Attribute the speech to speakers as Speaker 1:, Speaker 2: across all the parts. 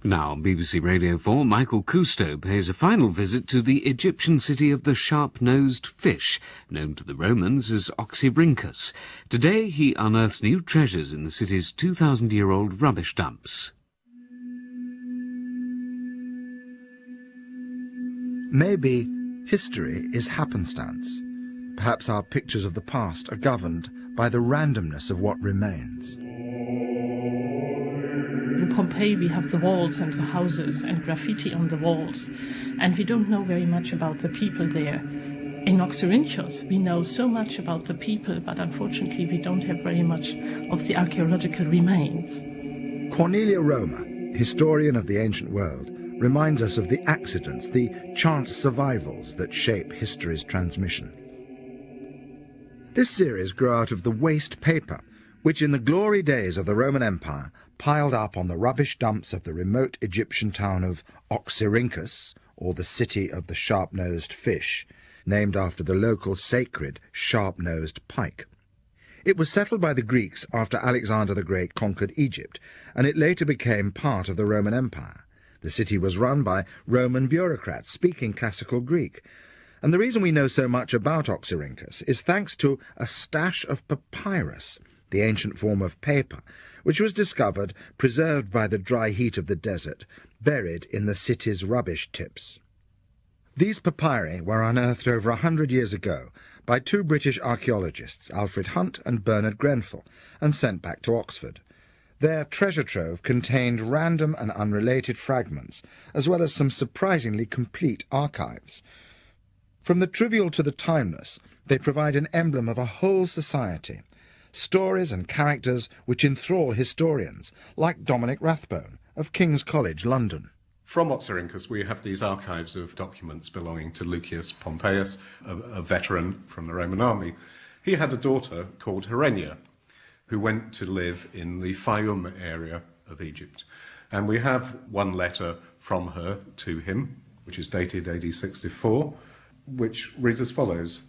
Speaker 1: Now on BBC Radio 4, Michael Cousteau pays a final visit to the Egyptian city of the sharp-nosed fish, known to the Romans as Oxyrhynchus. Today he unearths new treasures in the city's 2,000-year-old rubbish dumps.
Speaker 2: Maybe history is happenstance. Perhaps our pictures of the past are governed by the randomness of what remains.
Speaker 3: In Pompeii we have the walls and the houses and graffiti on the walls, and we don't know very much about the people there. In Oxyrhynchus we know so much about the people, but unfortunately we don't have very much of the archaeological remains.
Speaker 2: Cornelia Roma, historian of the ancient world, reminds us of the accidents, the chance survivals that shape history's transmission. This series grew out of the waste paper, which in the glory days of the Roman Empire piled up on the rubbish dumps of the remote Egyptian town of Oxyrhynchus, or the city of the sharp-nosed fish, named after the local sacred sharp-nosed pike. It was settled by the Greeks after Alexander the Great conquered Egypt, and it later became part of the Roman Empire. The city was run by Roman bureaucrats speaking classical Greek, and the reason we know so much about Oxyrhynchus is thanks to a stash of papyrus, the ancient form of paper, which was discovered, preserved by the dry heat of the desert, buried in the city's rubbish tips. These papyri were unearthed over 100 years ago by two British archaeologists, Alfred Hunt and Bernard Grenfell, and sent back to Oxford. Their treasure trove contained random and unrelated fragments, as well as some surprisingly complete archives. From the trivial to the timeless, they provide an emblem of a whole society, stories and characters which enthrall historians, like Dominic Rathbone of King's College, London.
Speaker 4: From Oxyrhynchus we have these archives of documents belonging to Lucius Pompeius, a veteran from the Roman army. He had a daughter called Herenia, who went to live in the Fayum area of Egypt. And we have one letter from her to him, which is dated AD 64, which reads as follows: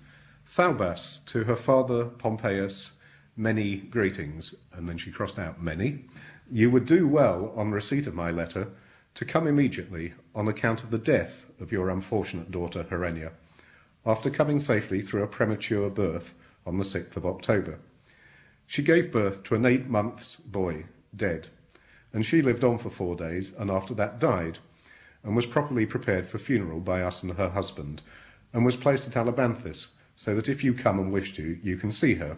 Speaker 4: Thaubas, to her father Pompeius, many greetings, and then she crossed out many. You would do well, on receipt of my letter, to come immediately on account of the death of your unfortunate daughter Herenia, after coming safely through a premature birth on the 6th of October. She gave birth to an 8-month boy, dead, and she lived on for 4 days, and after that died, and was properly prepared for funeral by us and her husband, and was placed at Alabanthus, so that if you come and wish to, you can see her.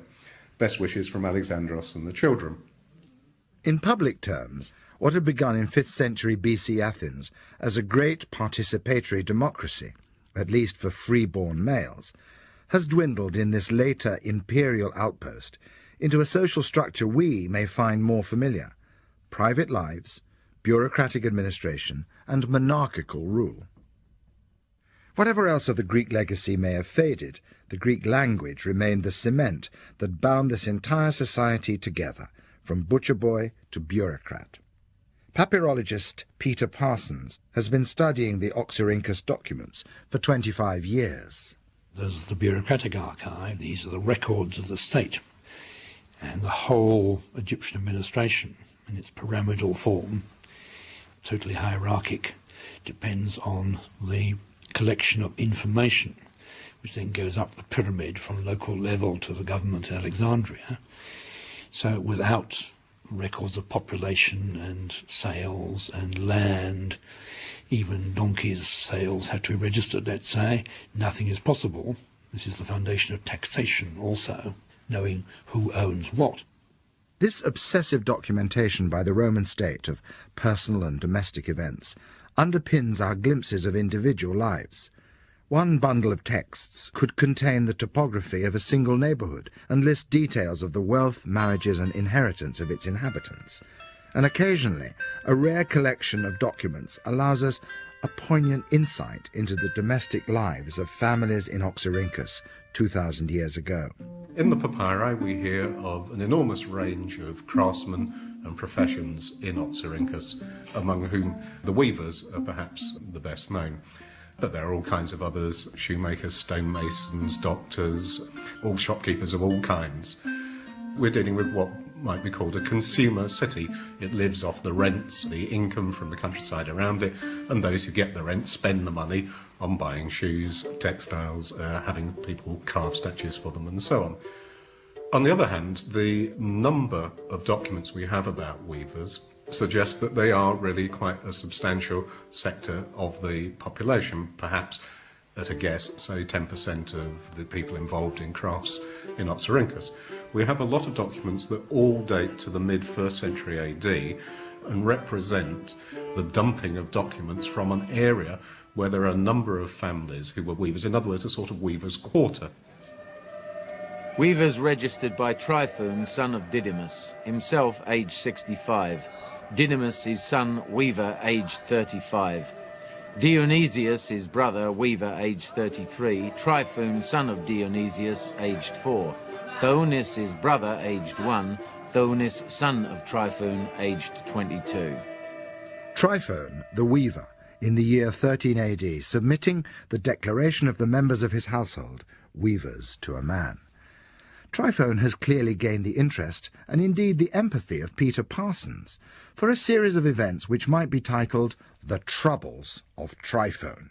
Speaker 4: Best wishes from Alexandros and the children.
Speaker 2: In public terms, what had begun in 5th century BC Athens as a great participatory democracy, at least for free-born males, has dwindled in this later imperial outpost into a social structure we may find more familiar: private lives, bureaucratic administration, and monarchical rule. Whatever else of the Greek legacy may have faded, the Greek language remained the cement that bound this entire society together, from butcher boy to bureaucrat. Papyrologist Peter Parsons has been studying the Oxyrhynchus documents for 25 years.
Speaker 5: There's the bureaucratic archive. These are the records of the state, and the whole Egyptian administration in its pyramidal form, totally hierarchic, depends on the collection of information, which then goes up the pyramid from local level to the government in Alexandria. So without records of population and sales and land, even donkeys' sales have to be registered, let's say, nothing is possible. This is the foundation of taxation also, knowing who owns what.
Speaker 2: This obsessive documentation by the Roman state of personal and domestic events underpins our glimpses of individual lives. One bundle of texts could contain the topography of a single neighbourhood and list details of the wealth, marriages and inheritance of its inhabitants. And occasionally, a rare collection of documents allows us a poignant insight into the domestic lives of families in Oxyrhynchus 2,000 years ago.
Speaker 4: In the papyri we hear of an enormous range of craftsmen and professions in Oxyrhynchus, among whom the weavers are perhaps the best known. But there are all kinds of others: shoemakers, stonemasons, doctors, all shopkeepers of all kinds. We're dealing with what might be called a consumer city. It lives off the rents, the income from the countryside around it, and those who get the rent spend the money on buying shoes, textiles, having people carve statues for them, and so on. On the other hand, the number of documents we have about weavers suggests that they are really quite a substantial sector of the population, perhaps at a guess, say 10% of the people involved in crafts in Oxyrhynchus. We have a lot of documents that all date to the mid-1st century AD and represent the dumping of documents from an area where there are a number of families who were weavers, in other words, a sort of weaver's quarter.
Speaker 6: Weavers registered by Tryphon, son of Didymus, himself aged 65. Didymus, his son, weaver, aged 35. Dionysius, his brother, weaver, aged 33. Tryphon, son of Dionysius, aged 4. Theonis, his brother, aged 1. Theonis, son of Tryphon, aged 22.
Speaker 2: Tryphon, the weaver, in the year 13 AD, submitting the declaration of the members of his household, weavers to a man. Tryphon has clearly gained the interest, and indeed the empathy, of Peter Parsons, for a series of events which might be titled The Troubles of Tryphon,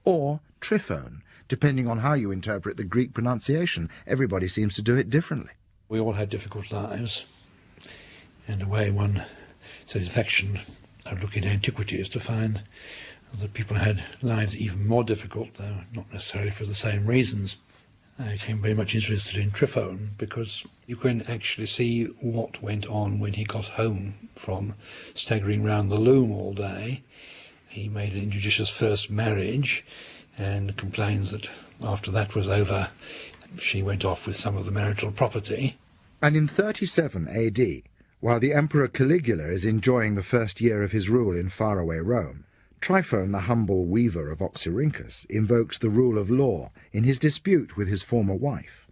Speaker 2: or Tryphon, depending on how you interpret the Greek pronunciation. Everybody seems to do it differently.
Speaker 5: We all had difficult lives, and a way one satisfaction of looking at antiquity is to find that people had lives even more difficult, though not necessarily for the same reasons. I became very much interested in Tryphon because you can actually see what went on when he got home from staggering round the loom all day. He made an injudicious first marriage and complains that after that was over, she went off with some of the marital property.
Speaker 2: And in 37 AD, while the Emperor Caligula is enjoying the first year of his rule in faraway Rome, Tryphon, the humble weaver of Oxyrhynchus, invokes the rule of law in his dispute with his former wife.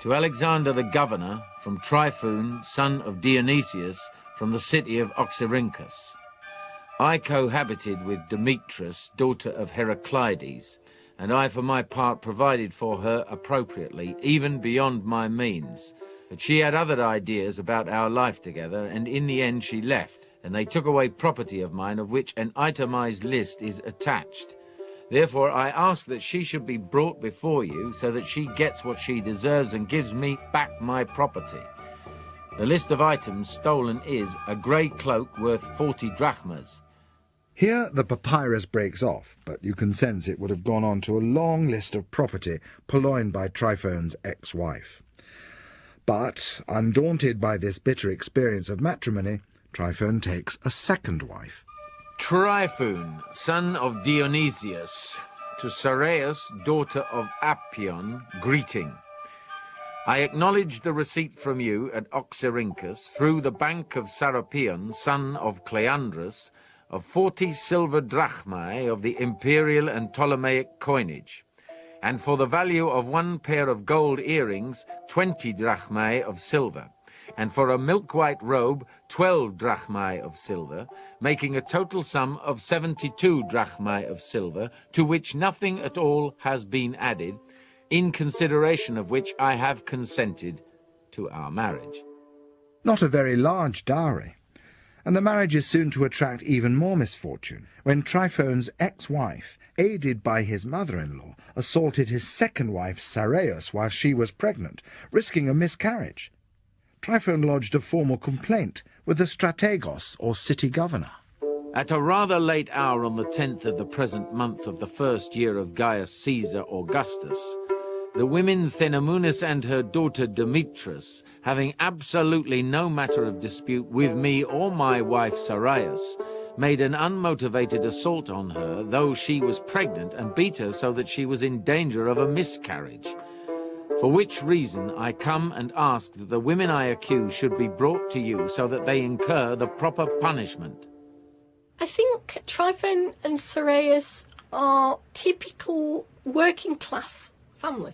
Speaker 6: To Alexander the governor, from Tryphon, son of Dionysius, from the city of Oxyrhynchus. I cohabited with Demetrius, daughter of Heraclides, and I for my part provided for her appropriately, even beyond my means. But she had other ideas about our life together, and in the end she left, and they took away property of mine of which an itemized list is attached. Therefore I ask that she should be brought before you, so that she gets what she deserves and gives me back my property. The list of items stolen is a grey cloak worth 40 drachmas.
Speaker 2: Here the papyrus breaks off, but you can sense it would have gone on to a long list of property purloined by Tryphon's ex-wife. But, undaunted by this bitter experience of matrimony, Tryphon takes a second wife.
Speaker 6: Tryphon, son of Dionysius, to Sareus, daughter of Appion, greeting. I acknowledge the receipt from you at Oxyrhynchus through the bank of Serapion, son of Cleandrus, of 40 silver drachmae of the imperial and Ptolemaic coinage, and for the value of 1 pair of gold earrings, 20 drachmae of silver, and for a milk-white robe, 12 drachmae of silver, making a total sum of 72 drachmae of silver, to which nothing at all has been added, in consideration of which I have consented to our marriage.
Speaker 2: Not a very large dowry, and the marriage is soon to attract even more misfortune when Tryphon's ex-wife, aided by his mother-in-law, assaulted his second wife Sareus while she was pregnant, risking a miscarriage. Tryphon lodged a formal complaint with the strategos, or city governor.
Speaker 6: At a rather late hour on the 10th of the present month of the 1st year of Gaius Caesar Augustus, the women Thenemunis and her daughter Demetrius, having absolutely no matter of dispute with me or my wife Sareus, made an unmotivated assault on her, though she was pregnant, and beat her so that she was in danger of a miscarriage. For which reason I come and ask that the women I accuse should be brought to you so that they incur the proper punishment.
Speaker 7: I think Tryphon and Sareus are typical working class family.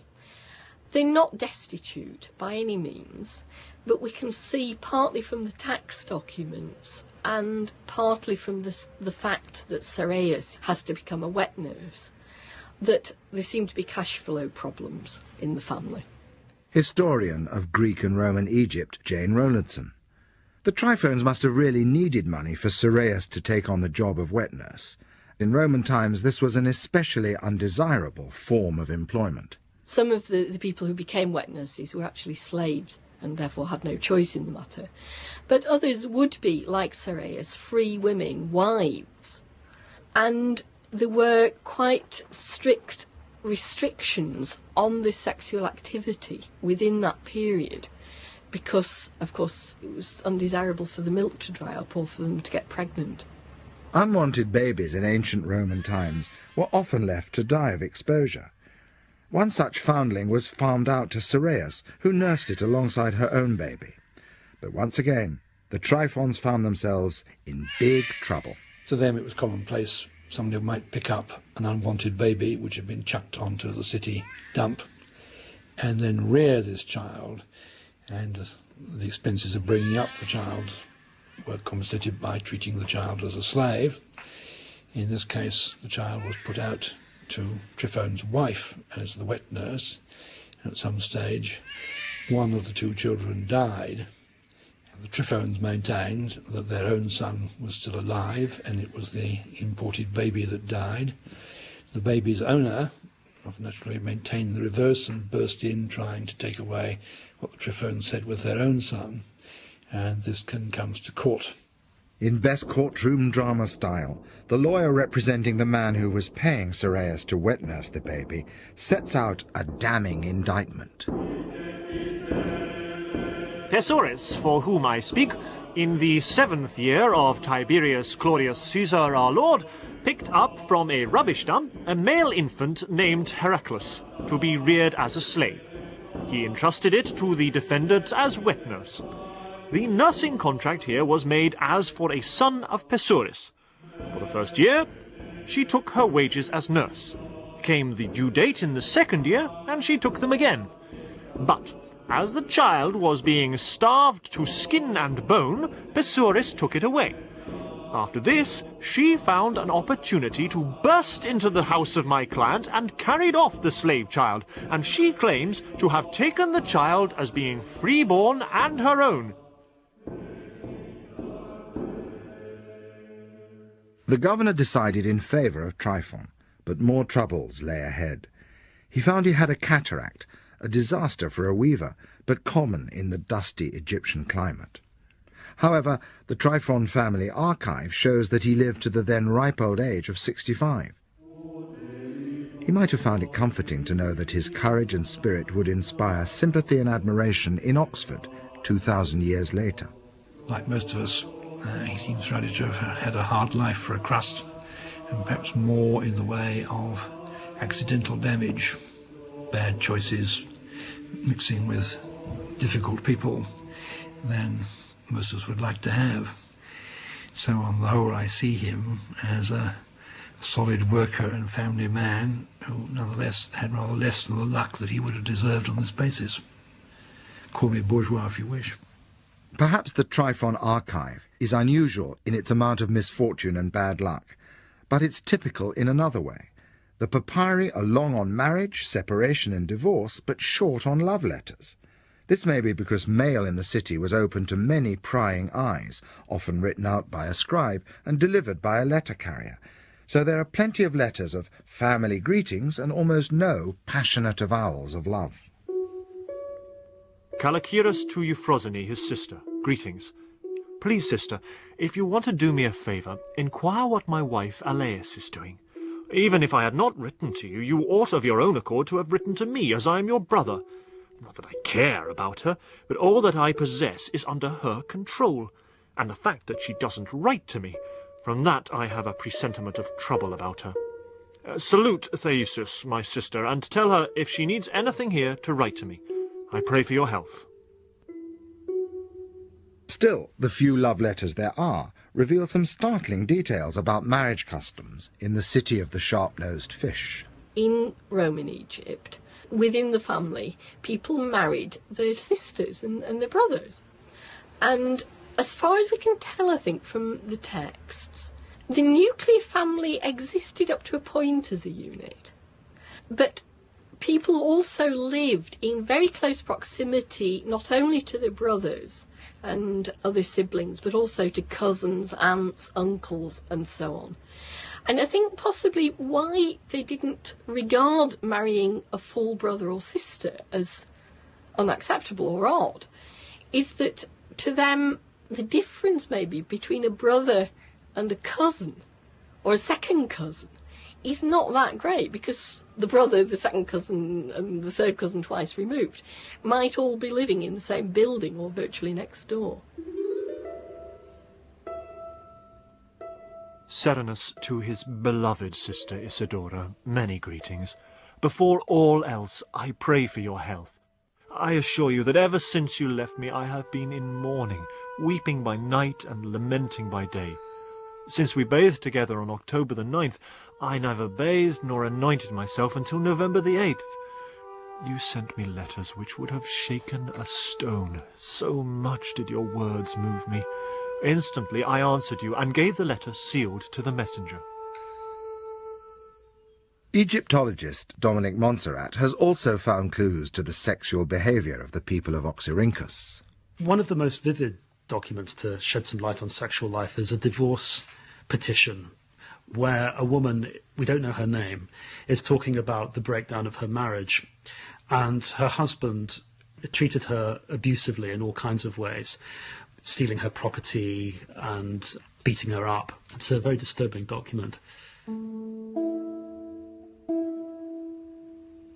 Speaker 7: They're not destitute by any means, but we can see partly from the tax documents and partly from the fact that Sareus has to become a wet nurse, that there seem to be cash flow problems in the family.
Speaker 2: Historian of Greek and Roman Egypt, Jane Rowlandson. The Tryphones must have really needed money for Soraeus to take on the job of wet nurse. In Roman times, this was an especially undesirable form of employment.
Speaker 7: Some of the people who became wet nurses were actually slaves and therefore had no choice in the matter. But others would be, like Soraeus, free women, wives. And there were quite strict restrictions on the sexual activity within that period because, of course, it was undesirable for the milk to dry up or for them to get pregnant.
Speaker 2: Unwanted babies in ancient Roman times were often left to die of exposure. One such foundling was farmed out to Soraeus, who nursed it alongside her own baby. But once again, the Tryphons found themselves in big trouble.
Speaker 5: To them it was commonplace. Somebody might pick up an unwanted baby which had been chucked onto the city dump and then rear this child, and the expenses of bringing up the child were compensated by treating the child as a slave. In this case, the child was put out to Tryphone's wife as the wet nurse. At some stage, one of the two children died. The Tryphones maintained that their own son was still alive, and it was the imported baby that died. The baby's owner naturally maintained the reverse and burst in, trying to take away what the Tryphones said was their own son, and this comes to court.
Speaker 2: In best courtroom drama style, the lawyer representing the man who was paying Soraeus to wet nurse the baby sets out a damning indictment.
Speaker 8: Persaurus, for whom I speak, in the 7th year of Tiberius Claudius Caesar our Lord, picked up from a rubbish dump a male infant named Heraclus, to be reared as a slave. He entrusted it to the defendant as wet nurse. The nursing contract here was made as for a son of Persaurus. For the first year, she took her wages as nurse. Came the due date in the 2nd year, and she took them again. But as the child was being starved to skin and bone, Persaurus took it away. After this, she found an opportunity to burst into the house of my client and carried off the slave child, and she claims to have taken the child as being freeborn and her own.
Speaker 2: The governor decided in favour of Tryphon, but more troubles lay ahead. He found he had a cataract, a disaster for a weaver, but common in the dusty Egyptian climate. However, the Tryphon family archive shows that he lived to the then ripe old age of 65. He might have found it comforting to know that his courage and spirit would inspire sympathy and admiration in Oxford 2,000 years later.
Speaker 5: Like most of us, he seems ready to have had a hard life for a crust, and perhaps more in the way of accidental damage, bad choices, mixing with difficult people than most of us would like to have. So on the whole, I see him as a solid worker and family man who nonetheless had rather less than the luck that he would have deserved on this basis. Call me bourgeois if you wish.
Speaker 2: Perhaps the Tryphon archive is unusual in its amount of misfortune and bad luck, but it's typical in another way. The papyri are long on marriage, separation and divorce, but short on love letters. This may be because mail in the city was open to many prying eyes, often written out by a scribe and delivered by a letter carrier. So there are plenty of letters of family greetings and almost no passionate avowals of love.
Speaker 8: Callichyrus to Euphrosyne, his sister. Greetings. Please, sister, if you want to do me a favour, inquire what my wife Alais is doing. Even if I had not written to you, you ought of your own accord to have written to me, as I am your brother. Not that I care about her, but all that I possess is under her control, and the fact that she doesn't write to me, from that I have a presentiment of trouble about her. Salute Theusus, my sister, and tell her if she needs anything here to write to me. I pray for your health.
Speaker 2: Still, the few love letters there are reveal some startling details about marriage customs in the city of the sharp-nosed fish.
Speaker 7: In Roman Egypt, within the family, people married their sisters and their brothers. And as far as we can tell, I think, from the texts, the nuclear family existed up to a point as a unit. But people also lived in very close proximity, not only to their brothers, and other siblings, but also to cousins, aunts, uncles, and so on. And I think possibly why they didn't regard marrying a full brother or sister as unacceptable or odd is that to them the difference maybe between a brother and a cousin or a second cousin is not that great, because the brother, the second cousin and the third cousin twice removed might all be living in the same building or virtually next door.
Speaker 8: Serenus to his beloved sister Isidora, many greetings. Before all else, I pray for your health. I assure you that ever since you left me I have been in mourning, weeping by night and lamenting by day. Since we bathed together on October the 9th, I neither bathed nor anointed myself until November the 8th. You sent me letters which would have shaken a stone. So much did your words move me. Instantly I answered you and gave the letter sealed to the messenger.
Speaker 2: Egyptologist Dominic Montserrat has also found clues to the sexual behaviour of the people of Oxyrhynchus.
Speaker 9: One of the most vivid documents to shed some light on sexual life is a divorce petition where a woman, we don't know her name, is talking about the breakdown of her marriage, and her husband treated her abusively in all kinds of ways, stealing her property and beating her up. It's a very disturbing document.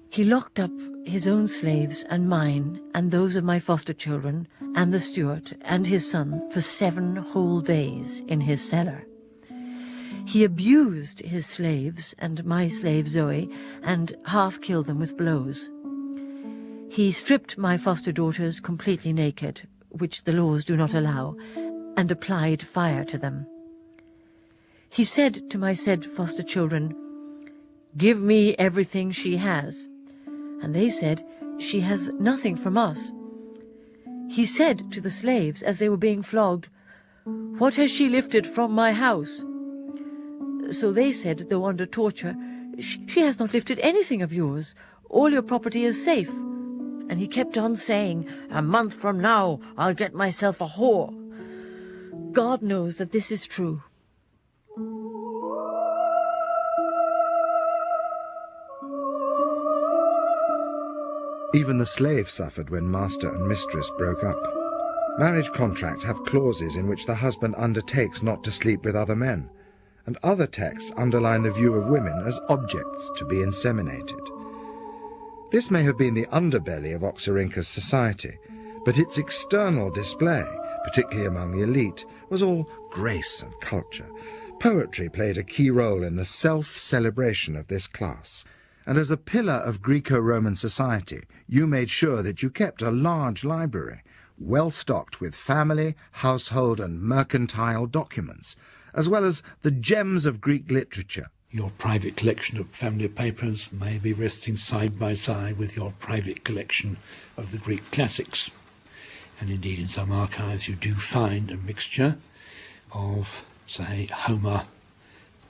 Speaker 10: He locked up his own slaves and mine and those of my foster children and the steward and his son for 7 whole days in his cellar. He abused his slaves and my slave Zoe and half killed them with blows. He stripped my foster daughters completely naked, which the laws do not allow, and applied fire to them. He said to my said foster children, "Give me everything she has." And they said, "She has nothing from us." He said to the slaves as they were being flogged, "What has she lifted from my house?" So they said, though under torture, "She has not lifted anything of yours. All your property is safe." And he kept on saying, "A month from now, I'll get myself a whore." God knows that this is true.
Speaker 2: Even the slave suffered when master and mistress broke up. Marriage contracts have clauses in which the husband undertakes not to sleep with other men, and other texts underline the view of women as objects to be inseminated. This may have been the underbelly of Oxyrhynchus society, but its external display, particularly among the elite, was all grace and culture. Poetry played a key role in the self-celebration of this class, and as a pillar of Greco-Roman society, you made sure that you kept a large library, well stocked with family, household and mercantile documents, as well as the gems of Greek literature.
Speaker 5: Your private collection of family papers may be resting side by side with your private collection of the Greek classics. And indeed in some archives you do find a mixture of, say, Homer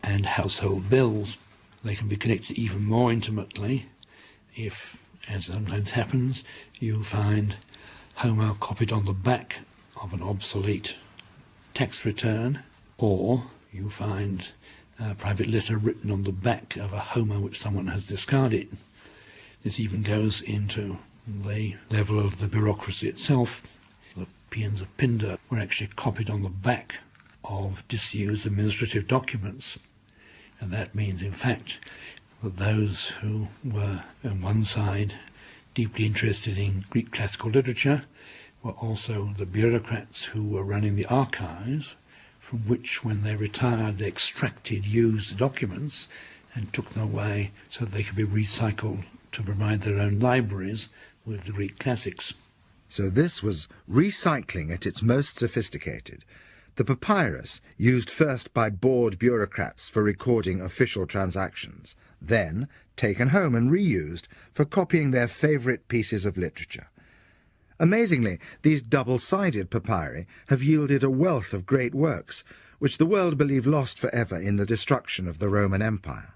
Speaker 5: and household bills. They can be connected even more intimately if, as sometimes happens, you find Homer copied on the back of an obsolete tax return, or you find a private letter written on the back of a Homer which someone has discarded. This even goes into the level of the bureaucracy itself. The Paeans of Pindar were actually copied on the back of disused administrative documents. And that means, in fact, that those who were, on one side, deeply interested in Greek classical literature were also the bureaucrats who were running the archives, from which, when they retired, they extracted used documents and took them away so that they could be recycled to provide their own libraries with the Greek classics.
Speaker 2: So this was recycling at its most sophisticated. The papyrus, used first by bored bureaucrats for recording official transactions, then taken home and reused for copying their favourite pieces of literature. Amazingly, these double-sided papyri have yielded a wealth of great works, which the world believed lost forever in the destruction of the Roman Empire.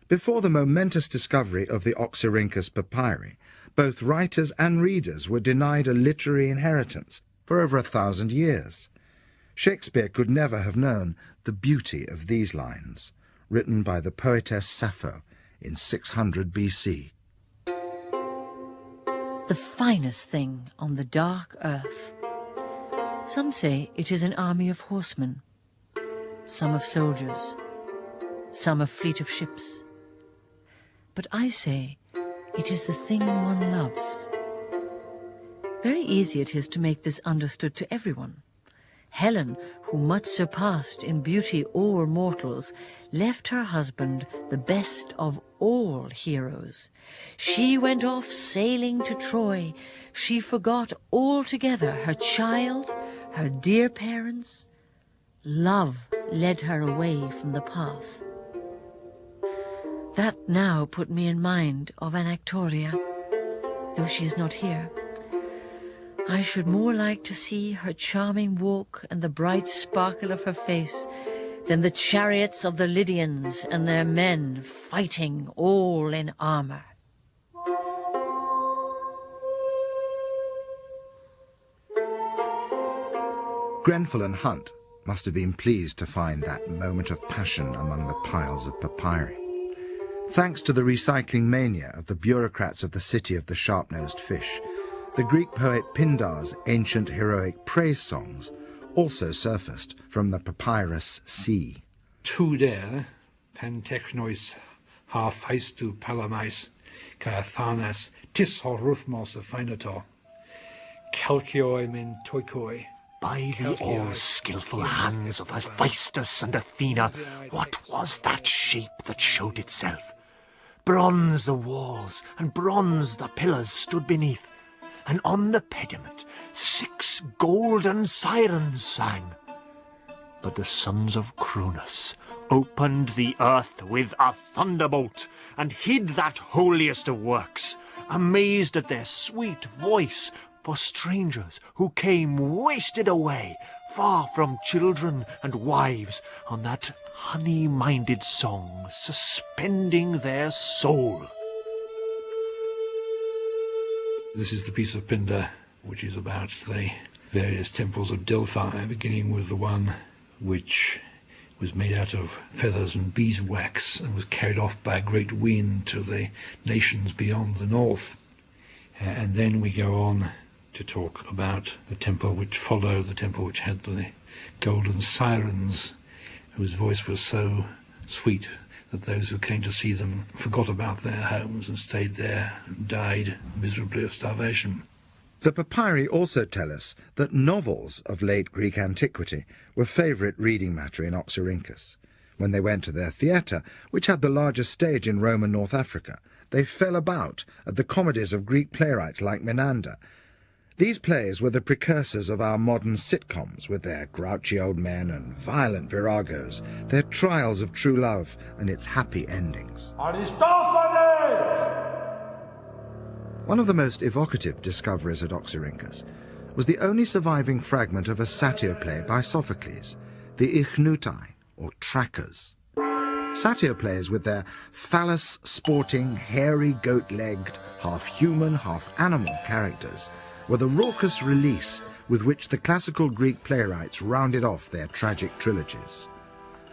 Speaker 2: Before the momentous discovery of the Oxyrhynchus papyri, both writers and readers were denied a literary inheritance, for over 1,000 years. Shakespeare could never have known the beauty of these lines, written by the poetess Sappho in 600 BC.
Speaker 10: The finest thing on the dark earth. Some say it is an army of horsemen, some of soldiers, some a fleet of ships. But I say it is the thing one loves. Very easy it is to make this understood to everyone. Helen, who much surpassed in beauty all mortals, left her husband the best of all heroes. She went off sailing to Troy. She forgot altogether her child, her dear parents. Love led her away from the path. That now put me in mind of Anactoria, though she is not here. I should more like to see her charming walk and the bright sparkle of her face than the chariots of the Lydians and their men fighting all in armour.
Speaker 2: Grenfell and Hunt must have been pleased to find that moment of passion among the piles of papyri. Thanks to the recycling mania of the bureaucrats of the city of the sharp-nosed fish, the Greek poet Pindar's ancient heroic praise songs also surfaced from the papyrus sea.
Speaker 5: Tuder, pantechnois, harphaistu palamais, kaathanas, tis horuthmos aphainator, calcioi men toikoi.
Speaker 8: By the all-skilful hands of Hephaestus and Athena, what was that shape that showed itself? Bronze the walls and bronze the pillars stood beneath, and on the pediment 6 golden sirens sang. But the sons of Cronus opened the earth with a thunderbolt and hid that holiest of works, amazed at their sweet voice for strangers who came wasted away, far from children and wives, on that honey-minded song, suspending their soul.
Speaker 5: This is the piece of Pindar, which is about the various temples of Delphi, beginning with the one which was made out of feathers and beeswax and was carried off by a great wind to the nations beyond the north. And then we go on to talk about the temple which followed, the temple which had the golden sirens, whose voice was so sweet that those who came to see them forgot about their homes and stayed there and died miserably of starvation.
Speaker 2: The papyri also tell us that novels of late Greek antiquity were favourite reading matter in Oxyrhynchus. When they went to their theatre, which had the largest stage in Roman North Africa, they fell about at the comedies of Greek playwrights like Menander. These plays were the precursors of our modern sitcoms, with their grouchy old men and violent viragos, their trials of true love and its happy endings. One of the most evocative discoveries at Oxyrhynchus was the only surviving fragment of a satyr play by Sophocles, the Ichnutai, or Trackers. Satyr plays with their phallus-sporting, hairy, goat-legged, half-human, half-animal characters were the raucous release with which the classical Greek playwrights rounded off their tragic trilogies.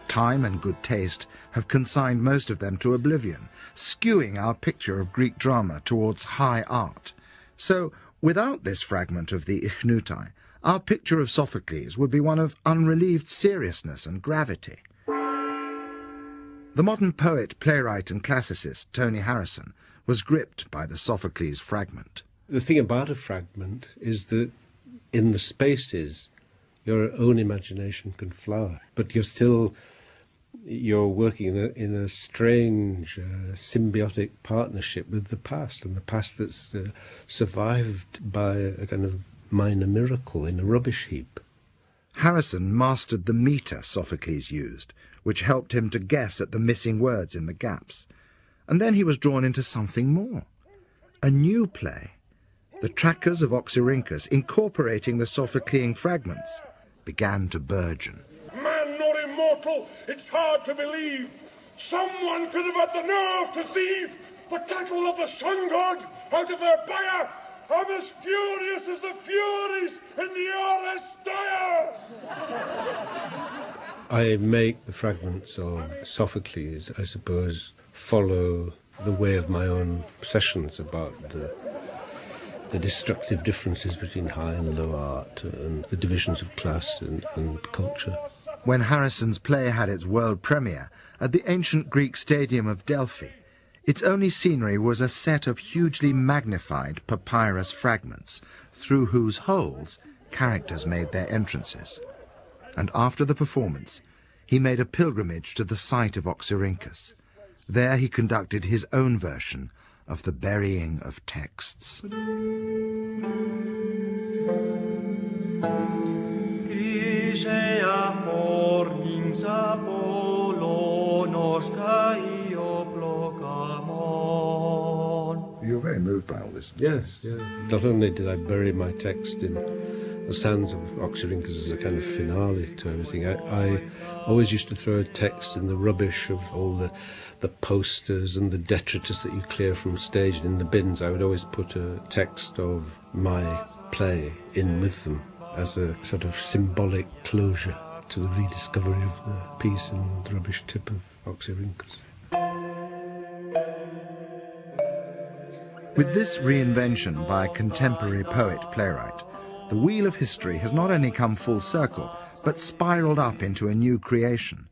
Speaker 2: Time and good taste have consigned most of them to oblivion, skewing our picture of Greek drama towards high art. So, without this fragment of the Ichnutai, our picture of Sophocles would be one of unrelieved seriousness and gravity. The modern poet, playwright and classicist Tony Harrison was gripped by the Sophocles fragment.
Speaker 11: The thing about a fragment is that in the spaces your own imagination can flower, but you're working in a strange symbiotic partnership with the past, and the past that's survived by a kind of minor miracle in a rubbish heap.
Speaker 2: Harrison mastered the metre Sophocles used, which helped him to guess at the missing words in the gaps. And then he was drawn into something more. A new play, The Trackers of Oxyrhynchus, incorporating the Sophoclean fragments, began to burgeon.
Speaker 12: Man not immortal, it's hard to believe. Someone could have had the nerve to thieve the cattle of the sun god out of their byre. I'm as furious as the Furies in the Oresteia!
Speaker 11: I make the fragments of Sophocles, I suppose, follow the way of my own obsessions about the destructive differences between high and low art and the divisions of class and culture.
Speaker 2: When Harrison's play had its world premiere at the ancient Greek stadium of Delphi, its only scenery was a set of hugely magnified papyrus fragments, through whose holes characters made their entrances. And after the performance, he made a pilgrimage to the site of Oxyrhynchus. There he conducted his own version of the burying of texts. You're very moved by all this.
Speaker 11: Yes, yeah. Not only did I bury my text in the sands of Oxyrhynchus as a kind of finale to everything, I always used to throw a text in the rubbish of all the posters and the detritus that you clear from stage, and in the bins I would always put a text of my play in with them as a sort of symbolic closure to the rediscovery of the piece in the rubbish tip of Oxyrhynchus.
Speaker 2: With this reinvention by a contemporary poet-playwright, the wheel of history has not only come full circle, but spiraled up into a new creation.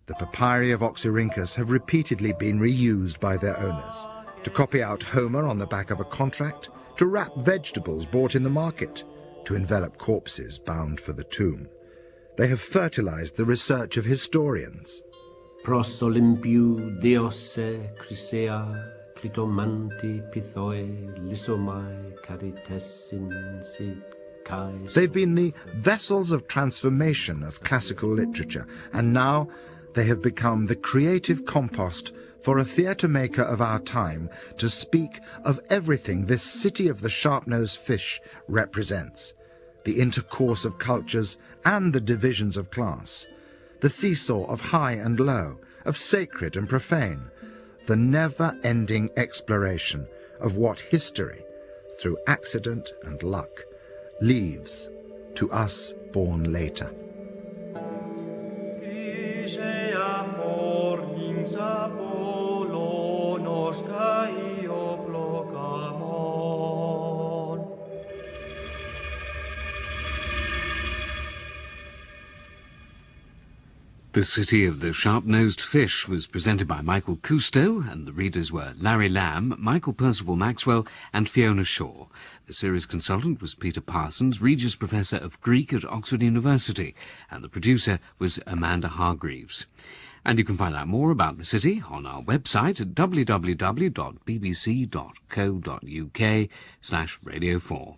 Speaker 2: The papyri of Oxyrhynchus have repeatedly been reused by their owners, to copy out Homer on the back of a contract, to wrap vegetables bought in the market, to envelop corpses bound for the tomb. They have fertilized the research of historians.
Speaker 11: Pros Olympiou Deose Chrysea Clitomanti Pithoe Lysomai Caritessin Sid Kai.
Speaker 2: They've been the vessels of transformation of classical literature, and now they have become the creative compost for a theatre maker of our time to speak of everything this city of the sharp-nosed fish represents: the intercourse of cultures and the divisions of class, the seesaw of high and low, of sacred and profane, the never-ending exploration of what history, through accident and luck, leaves to us born later.
Speaker 1: The City of the Sharp-Nosed Fish was presented by Michael Cousteau, and the readers were Larry Lamb, Michael Percival Maxwell and Fiona Shaw. The series consultant was Peter Parsons, Regius Professor of Greek at Oxford University, and the producer was Amanda Hargreaves. And you can find out more about the city on our website at www.bbc.co.uk/Radio4.